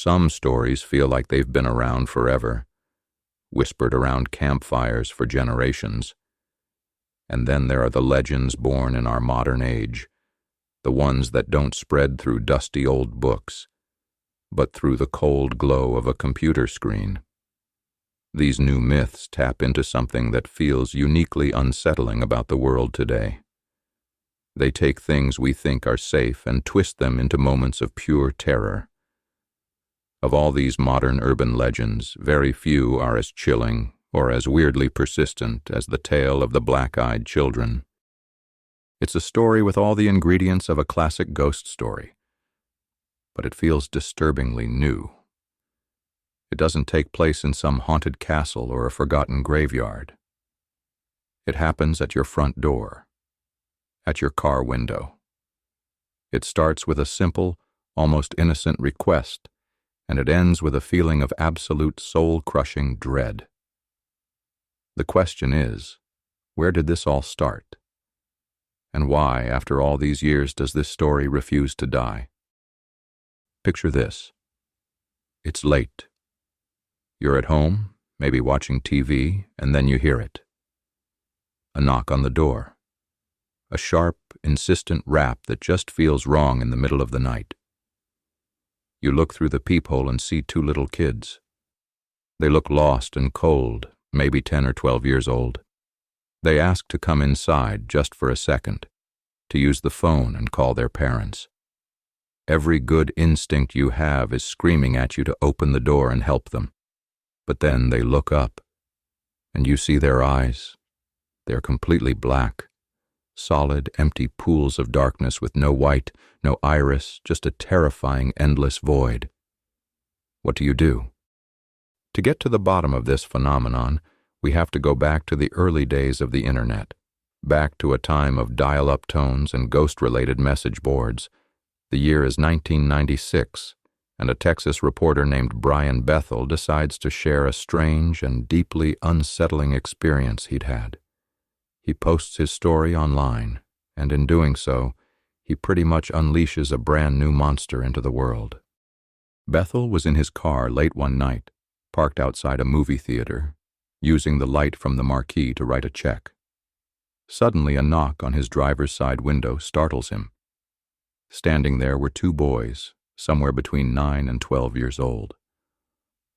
Some stories feel like they've been around forever, whispered around campfires for generations. And then there are the legends born in our modern age, the ones that don't spread through dusty old books, but through the cold glow of a computer screen. These new myths tap into something that feels uniquely unsettling about the world today. They take things we think are safe and twist them into moments of pure terror. Of all these modern urban legends, very few are as chilling or as weirdly persistent as the tale of the black-eyed children. It's a story with all the ingredients of a classic ghost story, but it feels disturbingly new. It doesn't take place in some haunted castle or a forgotten graveyard. It happens at your front door, at your car window. It starts with a simple, almost innocent request, and it ends with a feeling of absolute soul-crushing dread. The question is, where did this all start? And why, after all these years, does this story refuse to die? Picture this. It's late. You're at home, maybe watching TV, and then you hear it. A knock on the door. A sharp, insistent rap that just feels wrong in the middle of the night. You look through the peephole and see two little kids. They look lost and cold, maybe 10 or 12 years old. They ask to come inside just for a second, to use the phone and call their parents. Every good instinct you have is screaming at you to open the door and help them. But then they look up, and you see their eyes. They're completely black. Solid, empty pools of darkness with no white, no iris, just a terrifying, endless void. What do you do? To get to the bottom of this phenomenon, we have to go back to the early days of the internet, back to a time of dial-up tones and ghost-related message boards. The year is 1996, and a Texas reporter named Brian Bethel decides to share a strange and deeply unsettling experience he'd had. He posts his story online, and in doing so, he pretty much unleashes a brand new monster into the world. Bethel was in his car late one night, parked outside a movie theater, using the light from the marquee to write a check. Suddenly, a knock on his driver's side window startles him. Standing there were two boys, somewhere between 9 and 12 years old.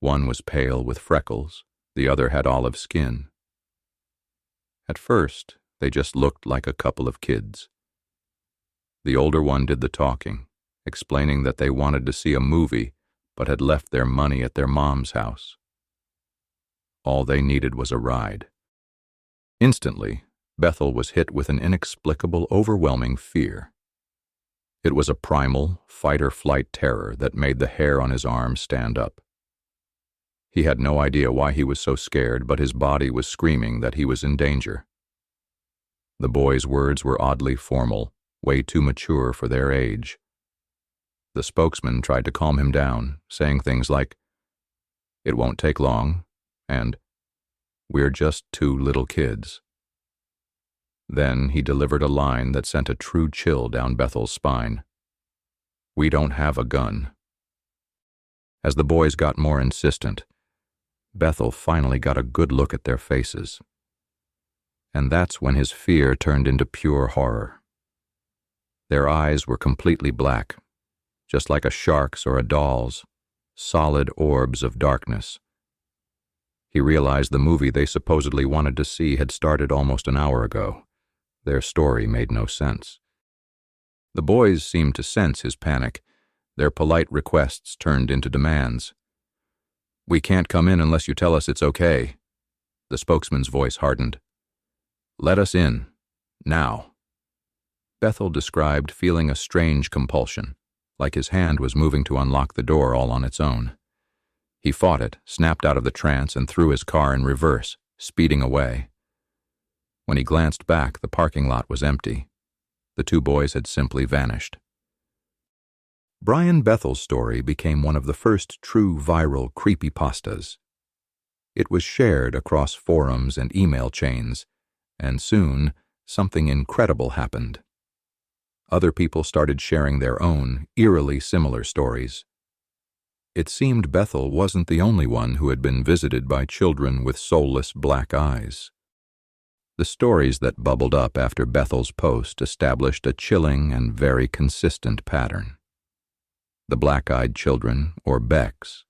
One was pale with freckles, the other had olive skin. At first, they just looked like a couple of kids. The older one did the talking, explaining that they wanted to see a movie but had left their money at their mom's house. All they needed was a ride. Instantly, Bethel was hit with an inexplicable, overwhelming fear. It was a primal, fight-or-flight terror that made the hair on his arm stand up. He had no idea why he was so scared, but his body was screaming that he was in danger. The boy's words were oddly formal, way too mature for their age. The spokesman tried to calm him down, saying things like, "It won't take long," and "We're just two little kids." Then he delivered a line that sent a true chill down Bethel's spine. "We don't have a gun." As the boys got more insistent, Bethel finally got a good look at their faces. And that's when his fear turned into pure horror. Their eyes were completely black, just like a shark's or a doll's, solid orbs of darkness. He realized the movie they supposedly wanted to see had started almost an hour ago. Their story made no sense. The boys seemed to sense his panic. Their polite requests turned into demands. "We can't come in unless you tell us it's okay." The spokesman's voice hardened. "Let us in. Now." Bethel described feeling a strange compulsion, like his hand was moving to unlock the door all on its own. He fought it, snapped out of the trance, and threw his car in reverse, speeding away. When he glanced back, the parking lot was empty. The two boys had simply vanished. Brian Bethel's story became one of the first true viral creepypastas. It was shared across forums and email chains, and soon something incredible happened. Other people started sharing their own, eerily similar stories. It seemed Bethel wasn't the only one who had been visited by children with soulless black eyes. The stories that bubbled up after Bethel's post established a chilling and very consistent pattern. The black-eyed children, or Becks,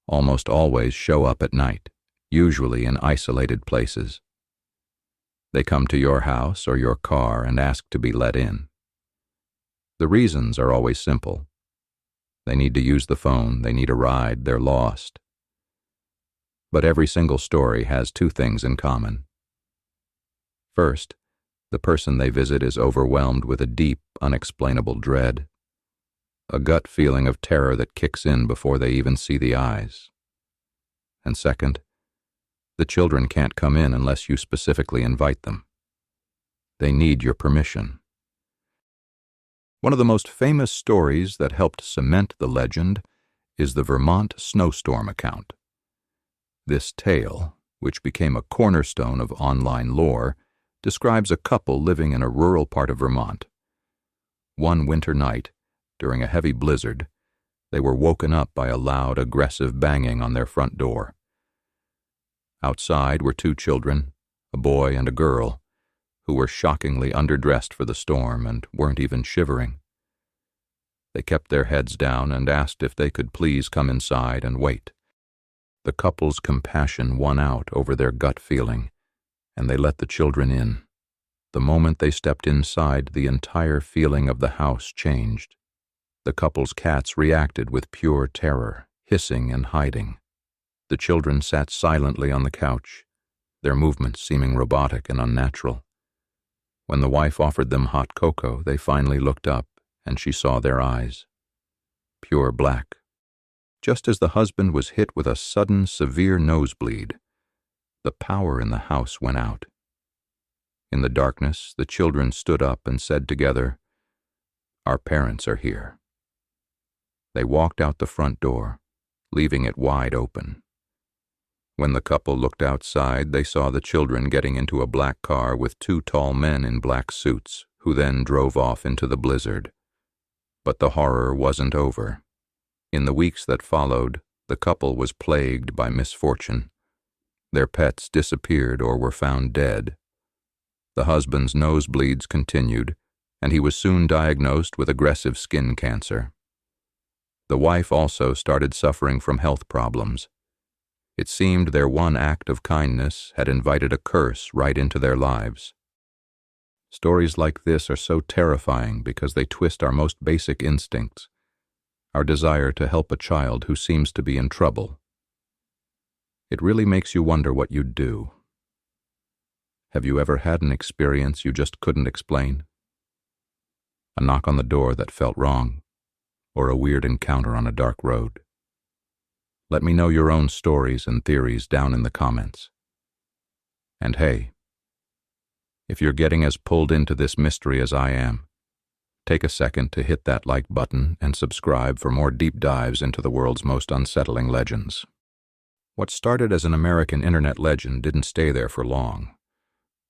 almost always show up at night, usually in isolated places. They come to your house or your car and ask to be let in. The reasons are always simple. They need to use the phone, they need a ride, they're lost. But every single story has two things in common. First, the person they visit is overwhelmed with a deep, unexplainable dread, a gut feeling of terror that kicks in before they even see the eyes. And second, the children can't come in unless you specifically invite them. They need your permission. One of the most famous stories that helped cement the legend is the Vermont Snowstorm account. This tale, which became a cornerstone of online lore, describes a couple living in a rural part of Vermont. One winter night, during a heavy blizzard, they were woken up by a loud, aggressive banging on their front door. Outside were two children, a boy and a girl, who were shockingly underdressed for the storm and weren't even shivering. They kept their heads down and asked if they could please come inside and wait. The couple's compassion won out over their gut feeling, and they let the children in. The moment they stepped inside, the entire feeling of the house changed. The couple's cats reacted with pure terror, hissing and hiding. The children sat silently on the couch, their movements seeming robotic and unnatural. When the wife offered them hot cocoa, they finally looked up, and she saw their eyes. Pure black. Just as the husband was hit with a sudden, severe nosebleed, the power in the house went out. In the darkness, the children stood up and said together, "Our parents are here." They walked out the front door, leaving it wide open. When the couple looked outside, they saw the children getting into a black car with two tall men in black suits, who then drove off into the blizzard. But the horror wasn't over. In the weeks that followed, the couple was plagued by misfortune. Their pets disappeared or were found dead. The husband's nosebleeds continued, and he was soon diagnosed with aggressive skin cancer. The wife also started suffering from health problems. It seemed their one act of kindness had invited a curse right into their lives. Stories like this are so terrifying because they twist our most basic instincts, our desire to help a child who seems to be in trouble. It really makes you wonder what you'd do. Have you ever had an experience you just couldn't explain? A knock on the door that felt wrong, or a weird encounter on a dark road? Let me know your own stories and theories down in the comments. And hey, if you're getting as pulled into this mystery as I am, take a second to hit that like button and subscribe for more deep dives into the world's most unsettling legends. What started as an American internet legend didn't stay there for long.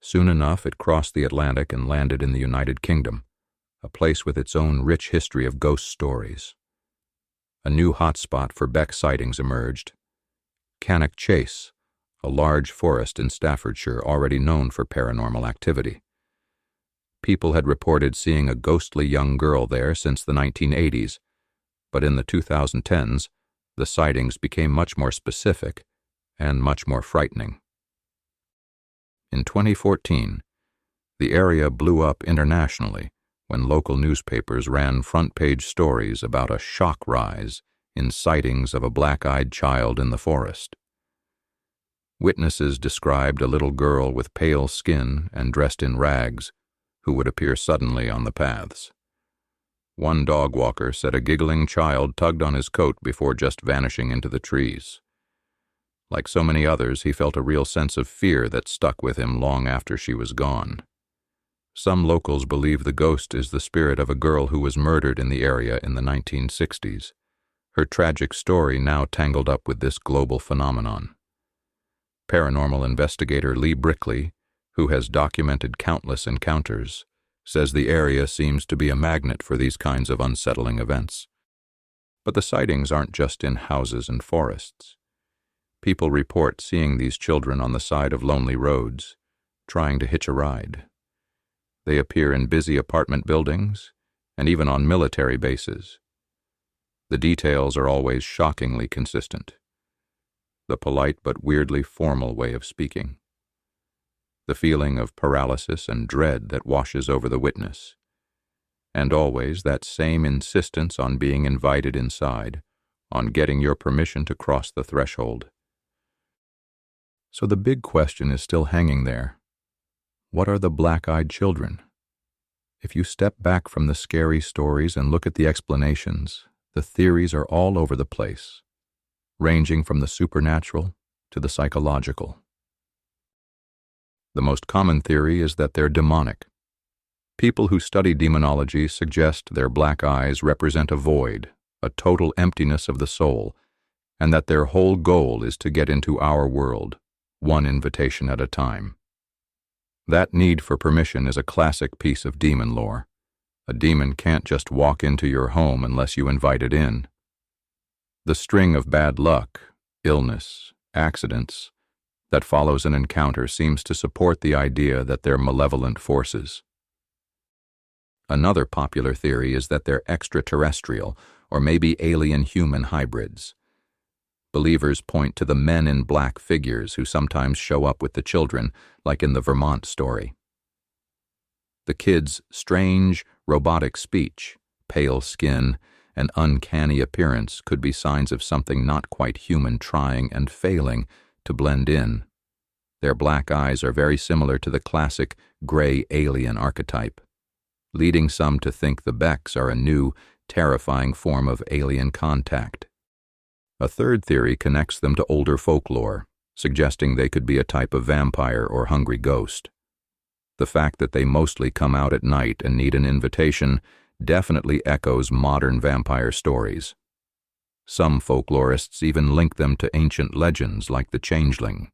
Soon enough, it crossed the Atlantic and landed in the United Kingdom, a place with its own rich history of ghost stories. A new hotspot for Beck sightings emerged. Cannock Chase, a large forest in Staffordshire already known for paranormal activity. People had reported seeing a ghostly young girl there since the 1980s, but in the 2010s, the sightings became much more specific and much more frightening. In 2014, the area blew up internationally when local newspapers ran front-page stories about a shock rise in sightings of a black-eyed child in the forest. Witnesses described a little girl with pale skin and dressed in rags who would appear suddenly on the paths. One dog walker said a giggling child tugged on his coat before just vanishing into the trees. Like so many others, he felt a real sense of fear that stuck with him long after she was gone. Some locals believe the ghost is the spirit of a girl who was murdered in the area in the 1960s, her tragic story now tangled up with this global phenomenon. Paranormal investigator Lee Brickley, who has documented countless encounters, says the area seems to be a magnet for these kinds of unsettling events. But the sightings aren't just in houses and forests. People report seeing these children on the side of lonely roads, trying to hitch a ride. They appear in busy apartment buildings and even on military bases. The details are always shockingly consistent. The polite but weirdly formal way of speaking. The feeling of paralysis and dread that washes over the witness. And always that same insistence on being invited inside, on getting your permission to cross the threshold. So the big question is still hanging there. What are the black-eyed children? If you step back from the scary stories and look at the explanations, the theories are all over the place, ranging from the supernatural to the psychological. The most common theory is that they're demonic. People who study demonology suggest their black eyes represent a void, a total emptiness of the soul, and that their whole goal is to get into our world, one invitation at a time. That need for permission is a classic piece of demon lore. A demon can't just walk into your home unless you invite it in. The string of bad luck, illness, accidents that follows an encounter seems to support the idea that they're malevolent forces. Another popular theory is that they're extraterrestrial or maybe alien-human hybrids. Believers point to the men in black figures who sometimes show up with the children, like in the Vermont story. The kids' strange, robotic speech, pale skin, and uncanny appearance could be signs of something not quite human trying and failing to blend in. Their black eyes are very similar to the classic gray alien archetype, leading some to think the Becks are a new, terrifying form of alien contact. A third theory connects them to older folklore, suggesting they could be a type of vampire or hungry ghost. The fact that they mostly come out at night and need an invitation definitely echoes modern vampire stories. Some folklorists even link them to ancient legends like the changeling,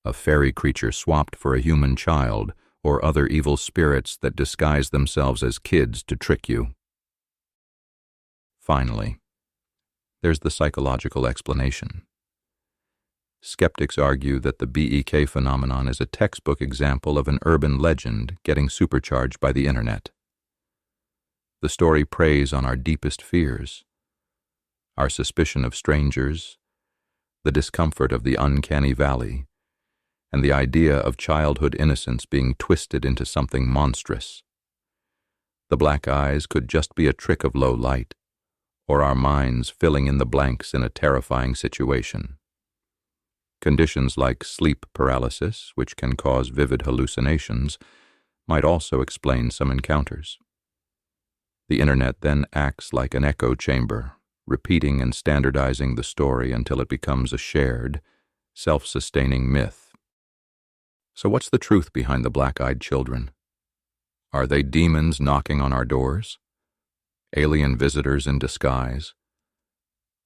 a fairy creature swapped for a human child, or other evil spirits that disguise themselves as kids to trick you. Finally, there's the psychological explanation. Skeptics argue that the BEK phenomenon is a textbook example of an urban legend getting supercharged by the internet. The story preys on our deepest fears, our suspicion of strangers, the discomfort of the uncanny valley, and the idea of childhood innocence being twisted into something monstrous. The black eyes could just be a trick of low light, or our minds filling in the blanks in a terrifying situation. Conditions like sleep paralysis, which can cause vivid hallucinations, might also explain some encounters. The internet then acts like an echo chamber, repeating and standardizing the story until it becomes a shared, self-sustaining myth. So what's the truth behind the black-eyed children? Are they demons knocking on our doors? Alien visitors in disguise?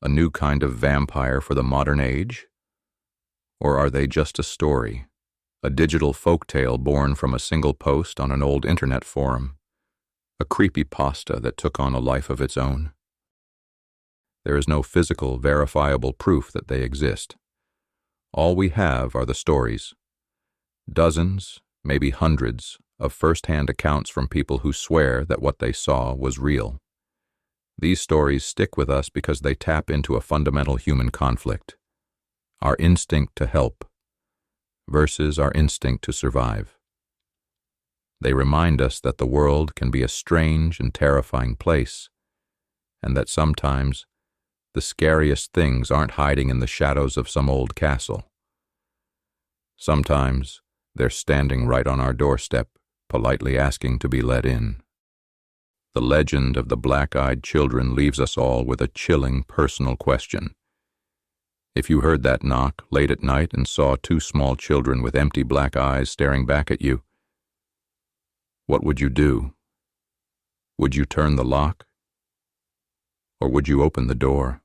A new kind of vampire for the modern age? Or are they just a story, a digital folktale born from a single post on an old internet forum, a creepypasta that took on a life of its own? There is no physical, verifiable proof that they exist. All we have are the stories. Dozens, maybe hundreds, of first-hand accounts from people who swear that what they saw was real. These stories stick with us because they tap into a fundamental human conflict, our instinct to help versus our instinct to survive. They remind us that the world can be a strange and terrifying place, and that sometimes the scariest things aren't hiding in the shadows of some old castle. Sometimes they're standing right on our doorstep, politely asking to be let in. The legend of the black-eyed children leaves us all with a chilling personal question. If you heard that knock late at night and saw two small children with empty black eyes staring back at you, what would you do? Would you turn the lock? Or would you open the door?